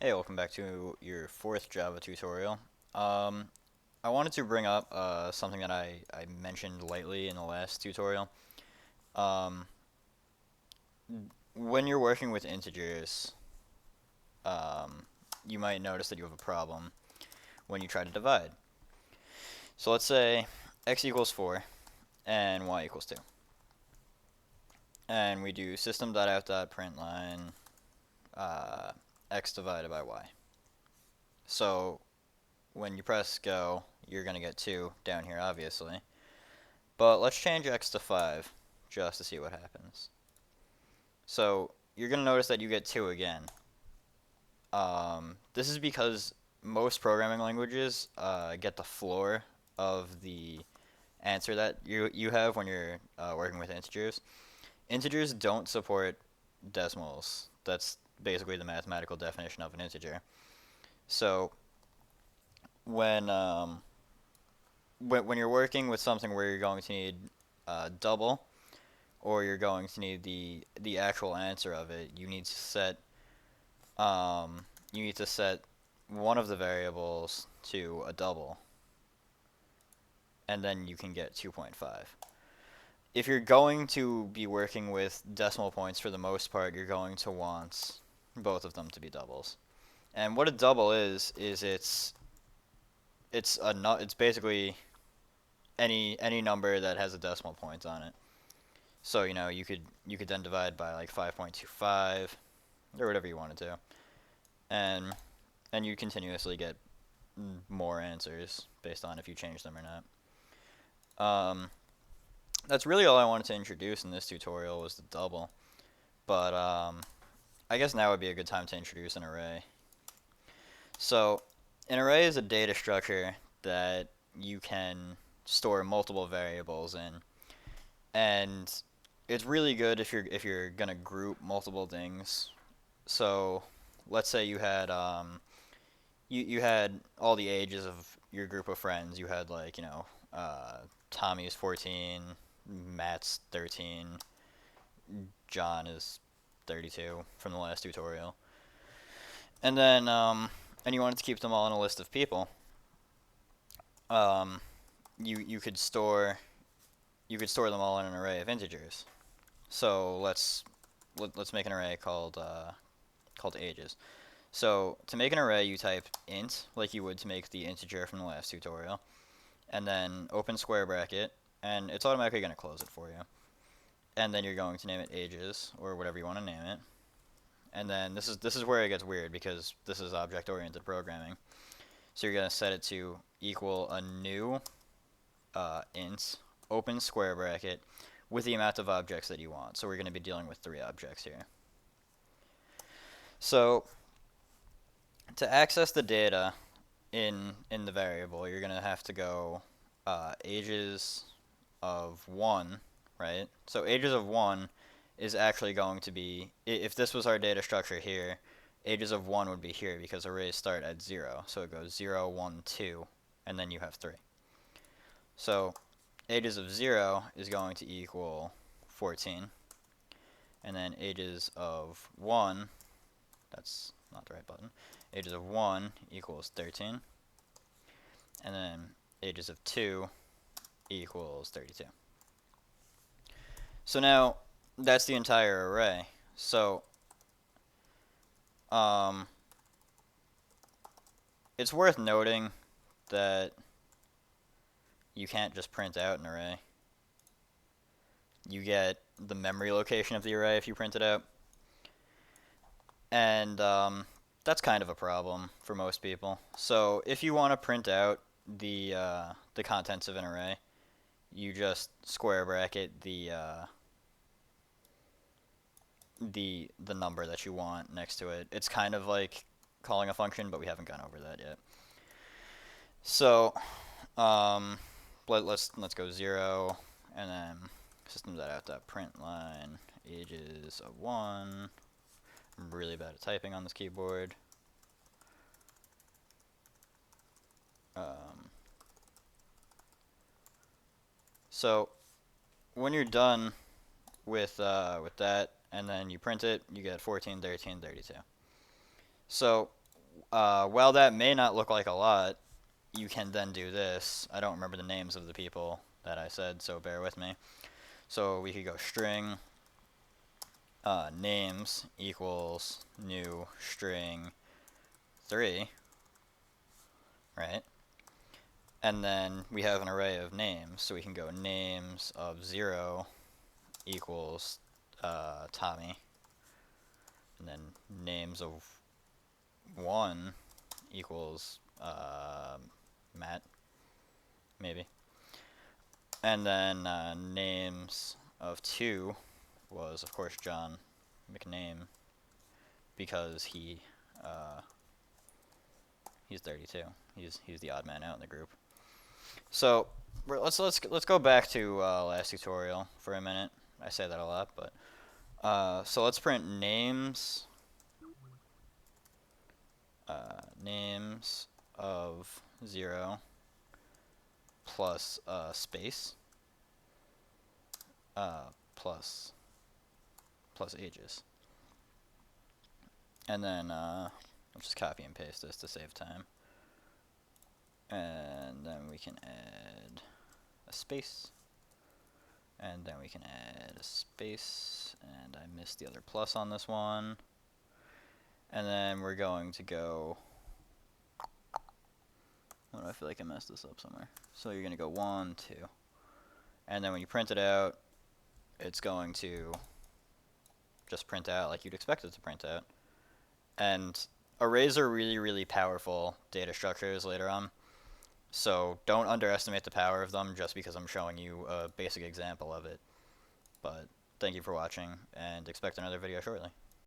Hey, welcome back to your fourth Java tutorial. Um, I wanted to bring up something that I mentioned lightly in the last tutorial. Um, when you're working with integers, um, you might notice that you have a problem when you try to divide. So let's say x equals 4 and y equals 2. And we do system.out.println uh, x divided by y. So when you press go, you're going to get 2 down here, obviously. But let's change x to 5 just to see what happens. So you're going to notice that you get 2 again. This is because most programming languages get the floor of the answer that you have when you're working with integers. Integers don't support decimals. That's basically the mathematical definition of an integer. So when um, when you're working with something where you're going to need double, or you're going to need the actual answer of it, you need to set one of the variables to a double, and then you can get 2.5. If you're going to be working with decimal points for the most part, you're going to want both of them to be doubles. And what a double is it's basically any number that has a decimal point on it. So you could then divide by like 5.25 or whatever you wanted to, and you continuously get more answers based on if you change them or not. That's really all I wanted to introduce in this tutorial was the double, but I guess now would be a good time to introduce an array. So an array is a data structure that you can store multiple variables in, and it's really good if you're gonna group multiple things. So let's say you had all the ages of your group of friends. You had like Tommy's 14, Matt's 13, John is 32 from the last tutorial, and then and you wanted to keep them all in a list of people. Um, you could store them all in an array of integers. So let's make an array called ages. So to make an array, you type int like you would to make the integer from the last tutorial, and then open square bracket, and it's automatically going to close it for you. And then you're going to name it ages or whatever you want to name it. And then this is where it gets weird because this is object-oriented programming. So you're going to set it to equal a new int open square bracket with the amount of objects that you want. So we're going to be dealing with 3 objects here. So to access the data in the variable, you're going to have to go ages of 1, right? So ages of 1 is actually going to be, if this was our data structure here, ages of 1 would be here because arrays start at 0. So it goes 0, 1, 2, and then you have 3. So ages of 0 is going to equal 14. And then ages of 1, that's not the right button, ages of 1 equals 13. And then ages of 2 equals 32. So now that's the entire array. So um, it's worth noting that you can't just print out an array. You get the memory location of the array if you print it out. And that's kind of a problem for most people. So if you want to print out the contents of an array, you just square bracket the number that you want next to it. It's kind of like calling a function, but we haven't gone over that yet. So um, let's go 0, and then system.out.println ages of 1. I'm really bad at typing on this keyboard. Um, so when you're done with that, and then you print it, you get 14, 13, 32. So while that may not look like a lot, you can then do this. I don't remember the names of the people that I said, so bear with me. So we could go string names equals new string 3, right? And then we have an array of names, so we can go names of 0 equals Tommy, and then names of 1 equals Matt, maybe. And then names of 2 was, of course, John McName, because he's 32. He's the odd man out in the group. So let's go back to last tutorial for a minute. I say that a lot, but so let's print names names of 0 plus space plus ages, and then I'll just copy and paste this to save time. And then we can add a space, and then we can add a space, and I missed the other plus on this one. And then we're going to go, oh, I feel like I messed this up somewhere. So you're going to go 1, 2. And then when you print it out, it's going to just print out like you'd expect it to print out. And arrays are really, really powerful data structures later on. So don't underestimate the power of them just because I'm showing you a basic example of it. But thank you for watching, and expect another video shortly.